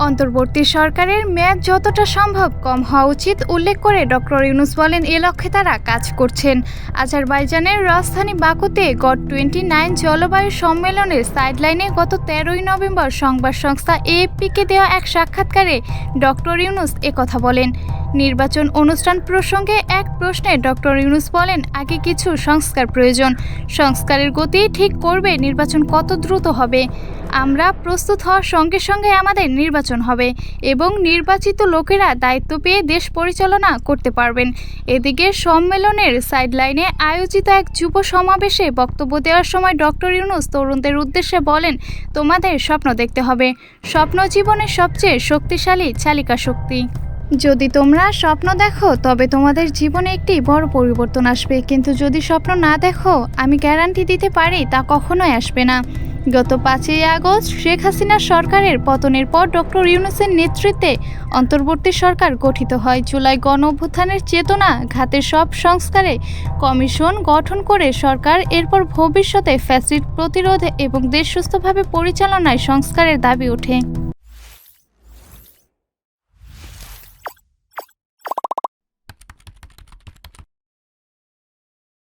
অন্তর্বর্তী সরকারের মেয়াদ যতটা সম্ভব কম হওয়া উচিত উল্লেখ করে ডক্টর ইউনূস বলেন, এ লক্ষ্যে তারা কাজ করছেন। আজারবাইজানের রাজধানী বাকুতে COP29 জলবায়ু সম্মেলনের সাইডলাইনে গত 13ই নভেম্বর সংবাদ সংস্থা AFP-কে দেওয়া এক সাক্ষাৎকারে ডক্টর ইউনূস একথা বলেন। নির্বাচন অনুষ্ঠান প্রসঙ্গে এক প্রশ্নে ডক্টর ইউনূস বলেন, আগে কিছু সংস্কার প্রয়োজন। সংস্কারের গতি ঠিক করবে নির্বাচন কত দ্রুত হবে। আমরা প্রস্তুত হওয়ার সঙ্গে সঙ্গে আমাদের নির্বাচন হবে এবং নির্বাচিত লোকেরা দায়িত্ব পেয়ে দেশ পরিচালনা করতে পারবেন। এদিকে সম্মেলনের সাইডলাইনে আয়োজিত এক যুব সমাবেশে বক্তব্য দেওয়ার সময় ডক্টর ইউনূস তরুণদের উদ্দেশ্যে বলেন, তোমাদের স্বপ্ন দেখতে হবে। স্বপ্ন জীবনের সবচেয়ে শক্তিশালী চালিকা শক্তি। যদি তোমরা স্বপ্ন দেখো তবে তোমাদের জীবনে একটি বড় পরিবর্তন আসবে, কিন্তু যদি স্বপ্ন না দেখো আমি গ্যারান্টি দিতে পারি তা কখনোই আসবে না। গত 5ই আগস্ট শেখ হাসিনার সরকারের পতনের পর ডক্টর ইউনূসের নেতৃত্বে অন্তর্বর্তী সরকার গঠিত হয়। জুলাই গণঅভ্যুত্থানের চেতনা ঘাতের সব সংস্কারে কমিশন গঠন করে সরকার এরপর ভবিষ্যতে ফ্যাসিস্ট প্রতিরোধ এবং দেশ সুস্থভাবে পরিচালনায় সংস্কারের দাবি ওঠে।